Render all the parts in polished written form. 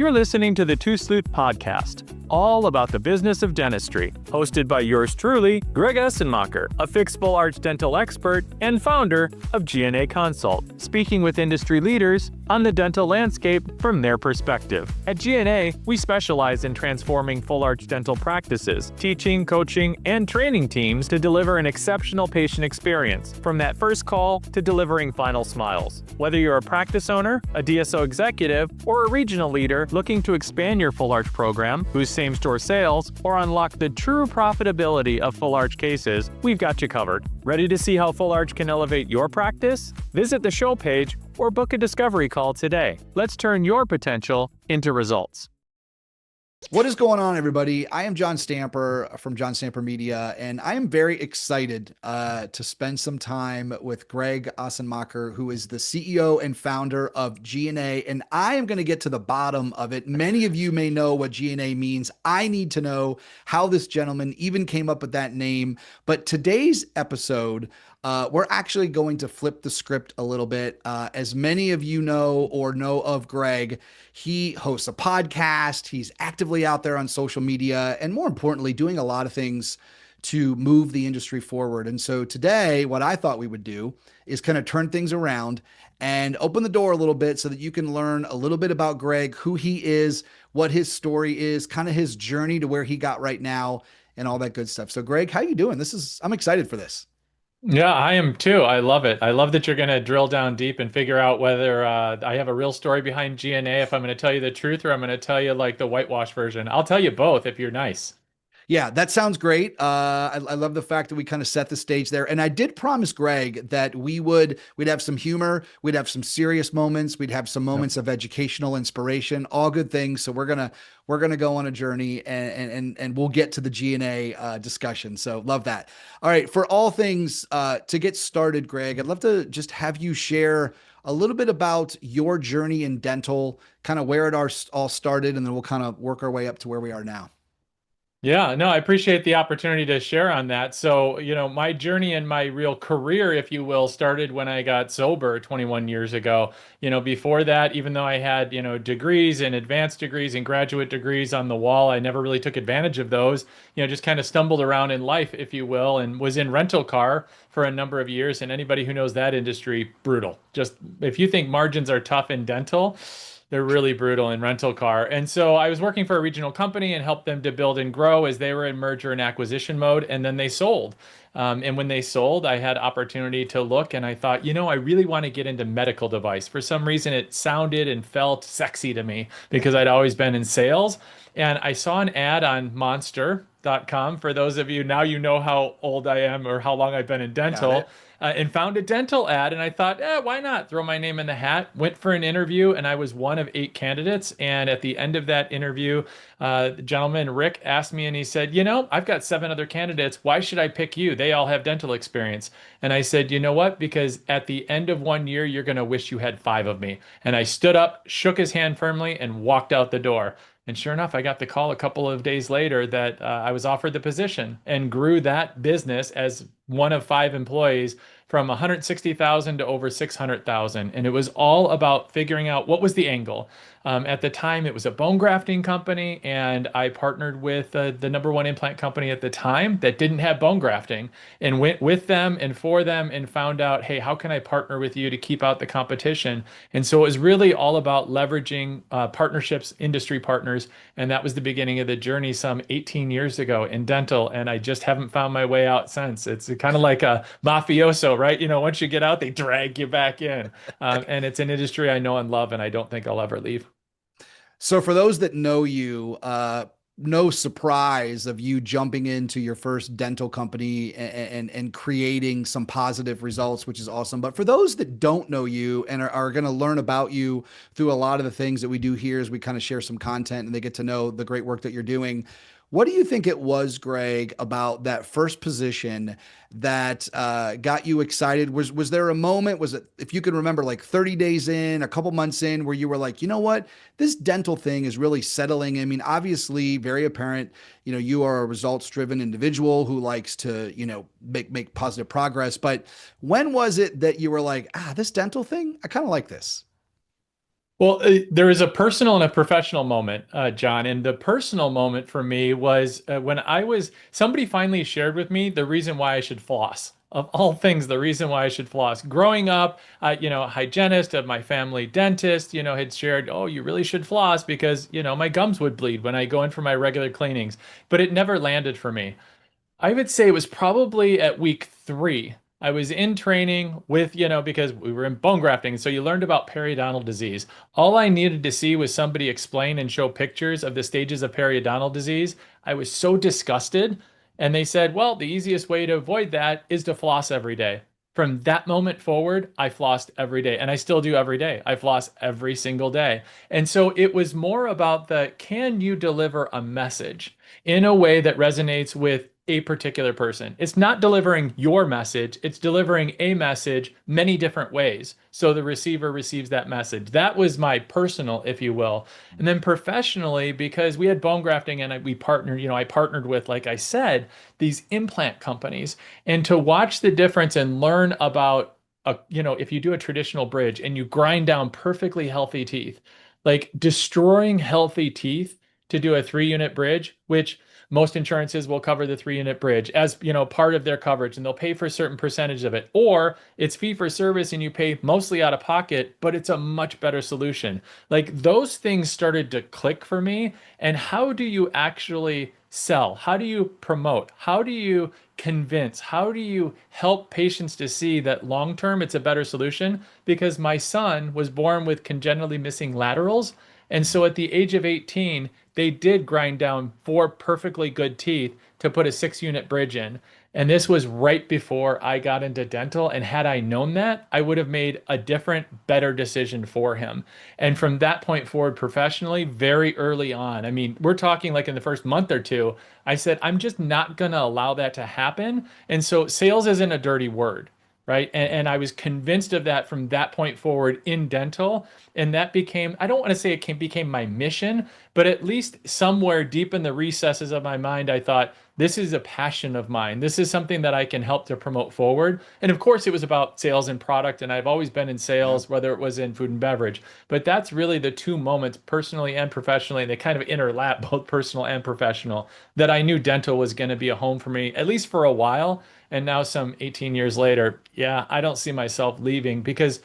You're listening to the Tooth Sleuth podcast, all about the business of dentistry, hosted by yours truly, Greg Esenmacher, a fixed full arch dental expert and founder of GNA Consult, speaking with industry leaders on the dental landscape from their perspective. At GNA, we specialize in transforming full arch dental practices, teaching, coaching, and training teams to deliver an exceptional patient experience, from that first call to delivering final smiles. Whether you're a practice owner, a DSO executive, or a regional leader looking to expand your full arch program, boost same-store sales, or unlock the true profitability of full arch cases, we've got you covered. Ready to see how full arch can elevate your practice? Visit the show page or book a discovery call today. Let's turn your potential into results. What is going on, everybody? I am John Stamper from John Stamper Media, and I am very excited to spend some time with Greg Esenmacher, who is the CEO and founder of GNA, and I am going to get to the bottom of it. Many of you may know what GNA means. I need to know how this gentleman even came up with that name, but today's episode, we're actually going to flip the script a little bit. As many of you know or know of Greg, he hosts a podcast. He's actively out there on social media, and more importantly, doing a lot of things to move the industry forward. And so today, what I thought we would do is kind of turn things around and open the door a little bit so that you can learn a little bit about Greg, who he is, what his story is, kind of his journey to where he got right now, and all that good stuff. So Greg, how you doing? I'm excited for this. Yeah, I am too. I love it. I love that you're going to drill down deep and figure out whether I have a real story behind GNA, if I'm going to tell you the truth, or I'm going to tell you like the whitewash version. I'll tell you both if you're nice. Yeah, that sounds great. I love the fact that we kind of set the stage there. And I did promise Greg that we'd have some humor, we'd have some serious moments, we'd have some moments of educational inspiration, all good things. So we're gonna go on a journey and we'll get to the GNA discussion. So love that. All right, for all things to get started, Greg, I'd love to just have you share a little bit about your journey in dental, kind of where it all started, and then we'll kind of work our way up to where we are now. Yeah, no, I appreciate the opportunity to share on that. So, my journey and my real career, if you will, started when I got sober 21 years ago. Before that, even though I had, degrees and advanced degrees and graduate degrees on the wall, I never really took advantage of those, just kind of stumbled around in life, if you will, and was in rental car for a number of years. And anybody who knows that industry, brutal. Just if you think margins are tough in dental, they're really brutal in rental car. And so I was working for a regional company and helped them to build and grow as they were in merger and acquisition mode. And then they sold. And when they sold, I had opportunity to look, and I thought, I really want to get into medical device. For some reason, it sounded and felt sexy to me because I'd always been in sales. And I saw an ad on monster.com. For those of you, now you know how old I am or how long I've been in dental. And found a dental ad, and I thought, why not throw my name in the hat? Went for an interview, and I was one of 8 candidates. And at the end of that interview, the gentleman, Rick, asked me, and he said, I've got 7 other candidates. Why should I pick you? They all have dental experience. And I said, you know what? Because at the end of 1 year, you're going to wish you had 5 of me. And I stood up, shook his hand firmly, and walked out the door. And sure enough, I got the call a couple of days later that I was offered the position and grew that business as one of 5 employees from 160,000 to over 600,000. And it was all about figuring out what was the angle. At the time, it was a bone grafting company, and I partnered with the #1 implant company at the time that didn't have bone grafting, and went with them and for them and found out, hey, how can I partner with you to keep out the competition? And so it was really all about leveraging partnerships, industry partners, and that was the beginning of the journey some 18 years ago in dental, and I just haven't found my way out since. It's kind of like a mafioso, right? Once you get out, they drag you back in, and it's an industry I know and love, and I don't think I'll ever leave. So for those that know you, no surprise of you jumping into your first dental company and creating some positive results, which is awesome. But for those that don't know you and are going to learn about you through a lot of the things that we do here as we kind of share some content and they get to know the great work that you're doing, what do you think it was, Greg, about that first position that got you excited? Was there a moment, was it, if you can remember, like 30 days in, a couple months in, where you were like, you know what, this dental thing is really settling? I mean, obviously very apparent, you are a results-driven individual who likes to, make positive progress. But when was it that you were like, this dental thing, I kind of like this? Well, there is a personal and a professional moment, John. And the personal moment for me was when somebody finally shared with me the reason why I should floss. Of all things, the reason why I should floss. Growing up, a hygienist of my family dentist, had shared, oh, you really should floss because, my gums would bleed when I go in for my regular cleanings. But it never landed for me. I would say it was probably at week 3. I was in training with, because we were in bone grafting. So you learned about periodontal disease. All I needed to see was somebody explain and show pictures of the stages of periodontal disease. I was so disgusted. And they said, well, the easiest way to avoid that is to floss every day. From that moment forward, I flossed every day, and I still do every day. I floss every single day. And so it was more about can you deliver a message in a way that resonates with a particular person? It's not delivering your message, it's delivering a message many different ways. So the receiver receives that message. That was my personal, if you will. And then professionally, because we had bone grafting and we partnered, I partnered with, like I said, these implant companies. And to watch the difference and learn about, if you do a traditional bridge and you grind down perfectly healthy teeth, like destroying healthy teeth to do a 3-unit bridge, which most insurances will cover the 3-unit bridge as, part of their coverage, and they'll pay for a certain percentage of it. Or it's fee for service and you pay mostly out of pocket, but it's a much better solution. Like those things started to click for me. And how do you actually sell? How do you promote? How do you convince? How do you help patients to see that long term it's a better solution? Because my son was born with congenitally missing laterals. And so at the age of 18, they did grind down 4 perfectly good teeth to put a 6-unit bridge in. And this was right before I got into dental. And had I known that, I would have made a different, better decision for him. And from that point forward, professionally, very early on, I mean, we're talking like in the first month or two, I said, I'm just not going to allow that to happen. And so sales isn't a dirty word. Right. And I was convinced of that from that point forward in dental. And that became, I don't want to say became my mission, but at least somewhere deep in the recesses of my mind, I thought, this is a passion of mine. This is something that I can help to promote forward. And of course, it was about sales and product. And I've always been in Yeah. sales, whether it was in food and beverage. But that's really the 2 moments, personally and professionally, and they kind of interlap, both personal and professional, that I knew dental was going to be a home for me, at least for a while. And now, some 18 years later, yeah, I don't see myself leaving, because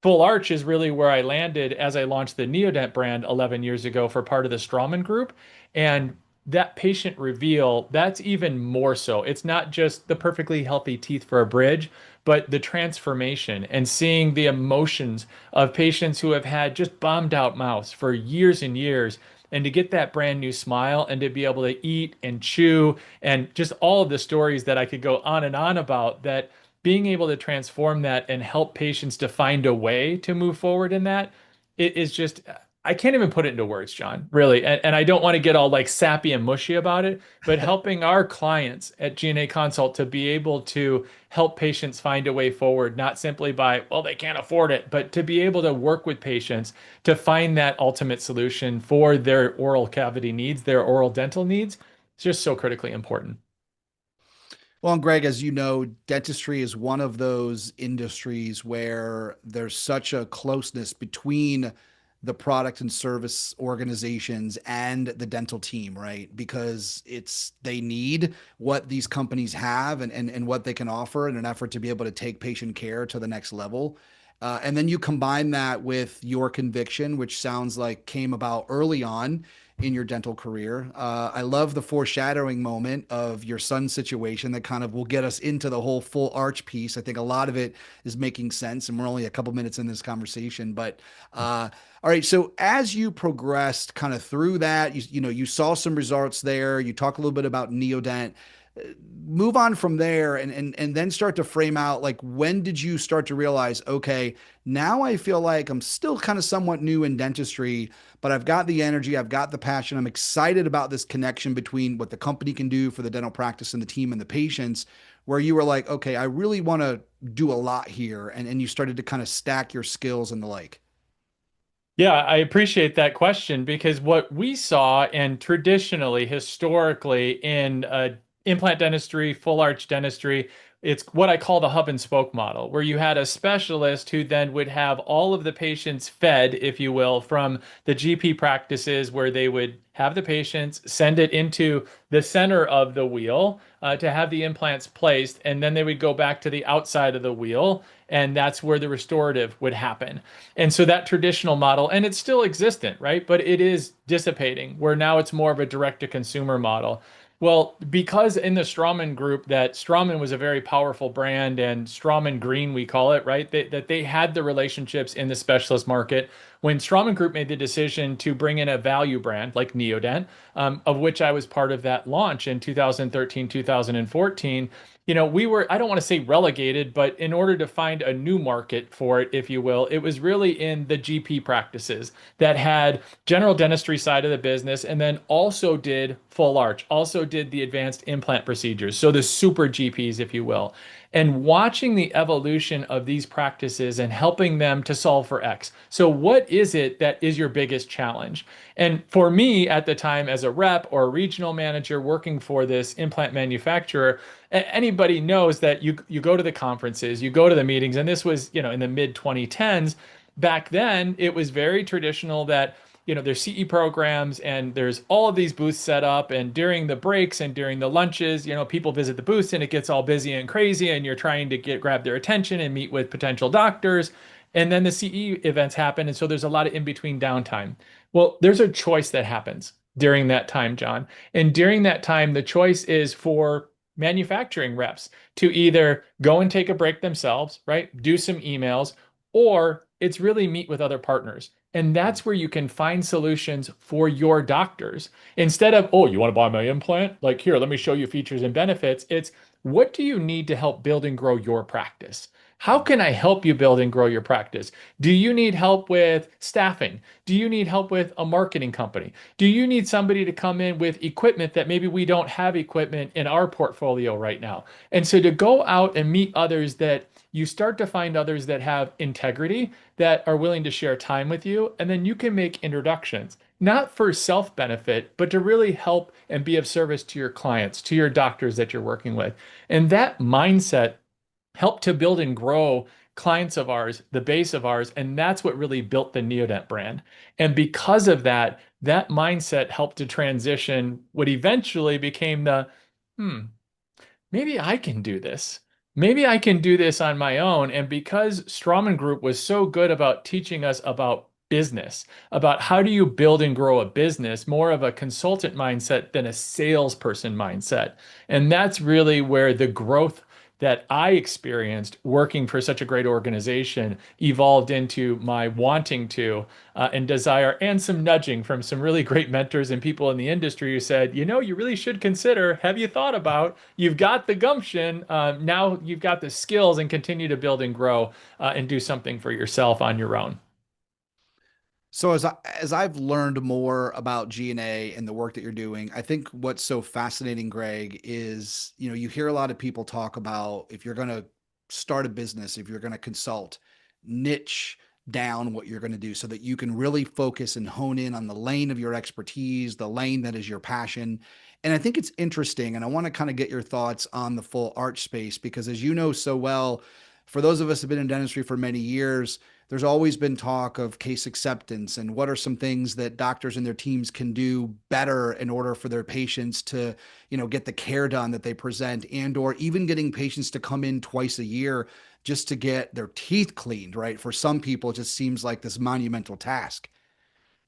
Full Arch is really where I landed as I launched the Neodent brand 11 years ago for part of the Strawman Group. And that patient reveal, that's even more so. It's not just the perfectly healthy teeth for a bridge, but the transformation and seeing the emotions of patients who have had just bombed out mouths for years and years. And to get that brand new smile and to be able to eat and chew, and just all of the stories that I could go on and on about, that being able to transform that and help patients to find a way to move forward in that, it is just, I can't even put it into words, John, really. And I don't want to get all like sappy and mushy about it, but helping our clients at GNA Consult to be able to help patients find a way forward, not simply by, well, they can't afford it, but to be able to work with patients to find that ultimate solution for their oral cavity needs, their oral dental needs. It's just so critically important. Well, and Greg, as you know, dentistry is one of those industries where there's such a closeness between the product and service organizations and the dental team, right? Because they need what these companies have and what they can offer in an effort to be able to take patient care to the next level. And then you combine that with your conviction, which sounds like came about early on in your dental career. I love the foreshadowing moment of your son's situation that kind of will get us into the whole Full Arch piece. I think a lot of it is making sense, and we're only a couple minutes in this conversation. But all right, so as you progressed kind of through that, you saw some results there. You talk a little bit about Neodent. Move on from there and then start to frame out, like, when did you start to realize, okay, now I feel like I'm still kind of somewhat new in dentistry, but I've got the energy, I've got the passion, I'm excited about this connection between what the company can do for the dental practice and the team and the patients, where you were like, okay, I really want to do a lot here, and you started to kind of stack your skills and the like. Yeah, I appreciate that question, because what we saw, and traditionally, historically, in implant dentistry, full arch dentistry, it's what I call the hub and spoke model, where you had a specialist who then would have all of the patients fed, if you will, from the GP practices where they would have the patients send it into the center of the wheel to have the implants placed, and then they would go back to the outside of the wheel, and that's where the restorative would happen. And so that traditional model, and it's still existent, right? But it is dissipating, where now it's more of a direct to consumer model. Well, because in the Straumann group, that Straumann was a very powerful brand, and Straumann Green, we call it, right? That they had the relationships in the specialist market. When Straumann Group made the decision to bring in a value brand like Neodent, of which I was part of that launch in 2013, 2014, we were, I don't want to say relegated, but in order to find a new market for it, if you will, it was really in the GP practices that had general dentistry side of the business and then also did full arch, also did the advanced implant procedures. So the super GPs, if you will. And watching the evolution of these practices and helping them to solve for X. So what is it that is your biggest challenge? And for me at the time as a rep or a regional manager working for this implant manufacturer, anybody knows that you go to the conferences, you go to the meetings, and this was, in the mid 2010s. Back then, it was very traditional that there's CE programs and there's all of these booths set up, and during the breaks and during the lunches, people visit the booths and it gets all busy and crazy, and you're trying to grab their attention and meet with potential doctors. And then the CE events happen, and so there's a lot of in-between downtime. Well, there's a choice that happens during that time, John. And during that time, the choice is for manufacturing reps to either go and take a break themselves, right? Do some emails, or it's really meet with other partners. And that's where you can find solutions for your doctors. Instead of, oh, you want to buy my implant? Like, here, let me show you features and benefits. It's, what do you need to help build and grow your practice? How can I help you build and grow your practice? Do you need help with staffing? Do you need help with a marketing company? Do you need somebody to come in with equipment that maybe we don't have equipment in our portfolio right now? And so to go out and meet others, that you start to find others that have integrity, that are willing to share time with you, and then you can make introductions, not for self-benefit, but to really help and be of service to your clients, to your doctors that you're working with. And that mindset helped to build and grow clients of ours, the base of ours, and that's what really built the Neodent brand. And because of that, that mindset helped to transition what eventually became the, maybe I can do this. Maybe I can do this on my own. And because Straumann Group was so good about teaching us about business, about how do you build and grow a business, more of a consultant mindset than a salesperson mindset. And that's really where the growth that I experienced working for such a great organization evolved into my wanting to and desire, and some nudging from some really great mentors and people in the industry who said, you really should consider, have you thought about, you've got the gumption, now you've got the skills, and continue to build and grow and do something for yourself on your own. So as I've learned more about GNA and the work that you're doing, I think what's so fascinating, Greg, is, you hear a lot of people talk about, if you're going to start a business, if you're going to consult, niche down what you're going to do so that you can really focus and hone in on the lane of your expertise, the lane that is your passion. And I think it's interesting, and I want to kind of get your thoughts on the full arch space, because as you know so well, for those of us who've been in dentistry for many years, there's always been talk of case acceptance and what are some things that doctors and their teams can do better in order for their patients to, get the care done that they present, and or even getting patients to come in twice a year just to get their teeth cleaned, right? For some people, it just seems like this monumental task.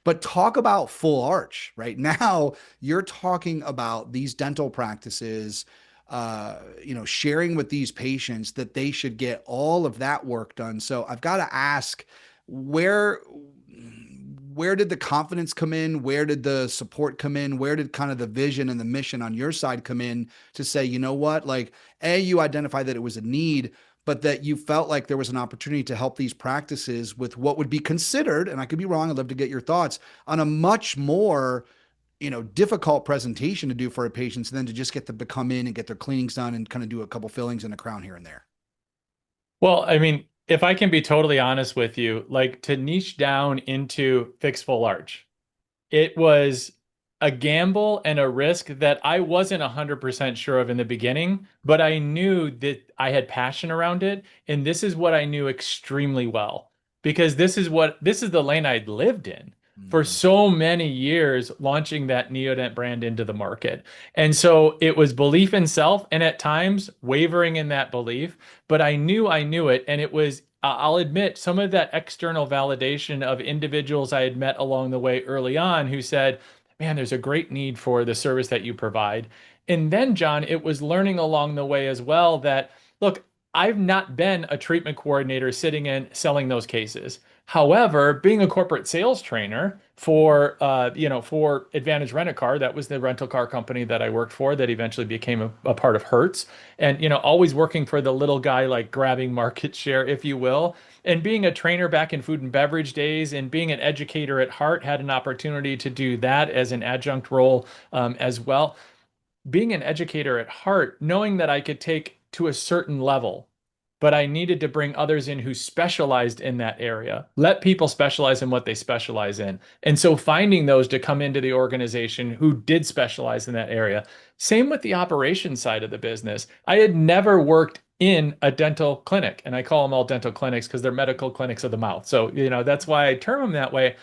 But talk about full arch, right? Now you're talking about these dental practices, sharing with these patients that they should get all of that work done. So I've got to ask, where did the confidence come in? Where did the support come in? Where did kind of the vision and the mission on your side come in to say, you know what, like, you identified that it was a need, but that you felt like there was an opportunity to help these practices with what would be considered, and I could be wrong, I'd love to get your thoughts, on a much more difficult presentation to do for a patient than to just get them to come in and get their cleanings done and kind of do a couple fillings and a crown here and there. Well, I mean, if I can be totally honest with you, like, to niche down into fixed full arch, it was a gamble and a risk that I wasn't 100% sure of in the beginning, but I knew that I had passion around it. And this is what I knew extremely well, because this is the lane I'd lived in for Mhm. so many years, launching that Neodent brand into the market. And so it was belief in self and at times wavering in that belief, but I knew it. And it was, I'll admit, some of that external validation of individuals I had met along the way early on who said, man, there's a great need for the service that you provide. And then, John, it was learning along the way as well that, look, I've not been a treatment coordinator sitting in selling those cases. However, being a corporate sales trainer for Advantage Rent a Car, that was the rental car company that I worked for that eventually became a part of Hertz, and always working for the little guy, like grabbing market share, if you will, and being a trainer back in food and beverage days, and being an educator at heart, had an opportunity to do that as an adjunct role as well. Being an educator at heart, knowing that I could take to a certain level, but I needed to bring others in who specialized in that area. Let people specialize in what they specialize in. And so finding those to come into the organization who did specialize in that area. Same with the operations side of the business. I had never worked in a dental clinic, and I call them all dental clinics because they're medical clinics of the mouth. So, that's why I term them that way.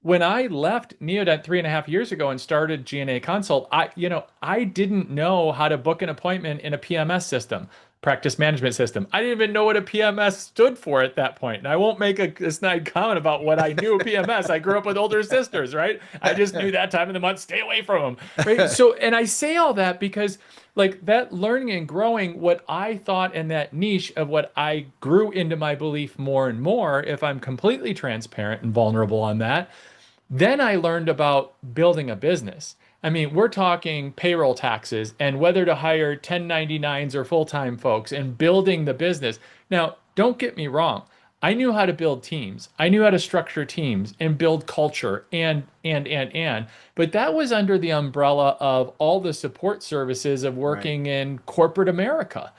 When I left Neodent 3.5 years ago and started GNA Consult, I didn't know how to book an appointment in a PMS system, practice management system. I didn't even know what a PMS stood for at that point. And I won't make a snide comment about what I knew of PMS. I grew up with older sisters, right? I just knew that time of the month, stay away from them, right? So, and I say all that because like that learning and growing what I thought in that niche of what I grew into my belief more and more, if I'm completely transparent and vulnerable on that, then I learned about building a business. I mean, we're talking payroll taxes and whether to hire 1099s or full-time folks and building the business. Now, don't get me wrong. I knew how to build teams. I knew how to structure teams and build culture and. But that was under the umbrella of all the support services of Right. working in corporate America.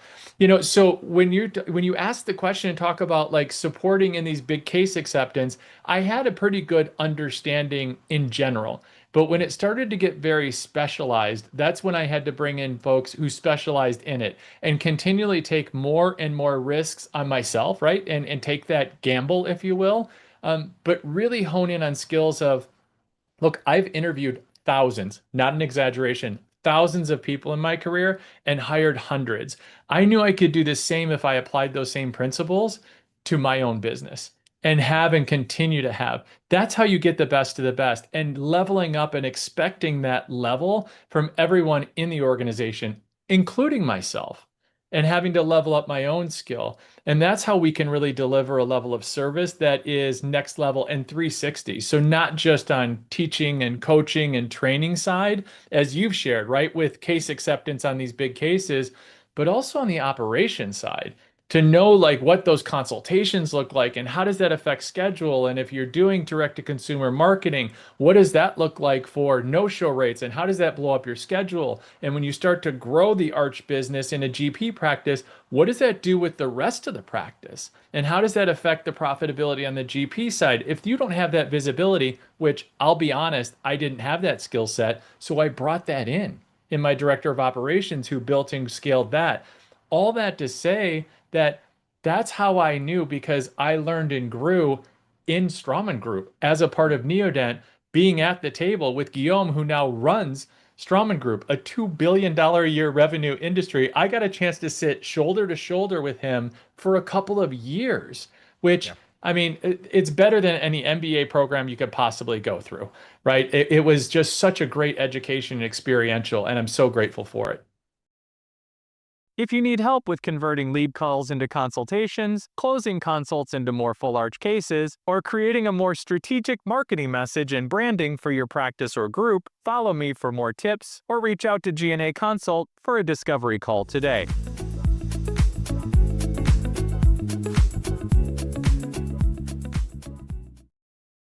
So when you ask the question and talk about like supporting in these big case acceptance, I had a pretty good understanding in general. But when it started to get very specialized, that's when I had to bring in folks who specialized in it and continually take more and more risks on myself, right? And take that gamble, if you will. But really hone in on skills of, look, I've interviewed thousands, not an exaggeration, thousands of people in my career and hired hundreds. I knew I could do the same if I applied those same principles to my own business and have and continue to have. That's how you get the best of the best, and leveling up and expecting that level from everyone in the organization, including myself, and having to level up my own skill. And that's how we can really deliver a level of service that is next level and 360. So not just on teaching and coaching and training side, as you've shared, right, with case acceptance on these big cases, but also on the operation side to know like what those consultations look like and how does that affect schedule, and if you're doing direct to consumer marketing, what does that look like for no-show rates and how does that blow up your schedule, and when you start to grow the arch business in a GP practice, what does that do with the rest of the practice, and how does that affect the profitability on the GP side? If you don't have that visibility, which I'll be honest, I didn't have that skill set, so I brought that in my director of operations who built and scaled that. All that to say that that's how I knew, because I learned and grew in Straumann Group as a part of Neodent, being at the table with Guillaume, who now runs Straumann Group, a $2 billion a year revenue industry. I got a chance to sit shoulder to shoulder with him for a couple of years, which Yeah. I mean, it's better than any MBA program you could possibly go through, right? It was just such a great education and experiential, and I'm so grateful for it. If you need help with converting lead calls into consultations, closing consults into more full arch cases, or creating a more strategic marketing message and branding for your practice or group, follow me for more tips or reach out to GNA Consult for a discovery call today.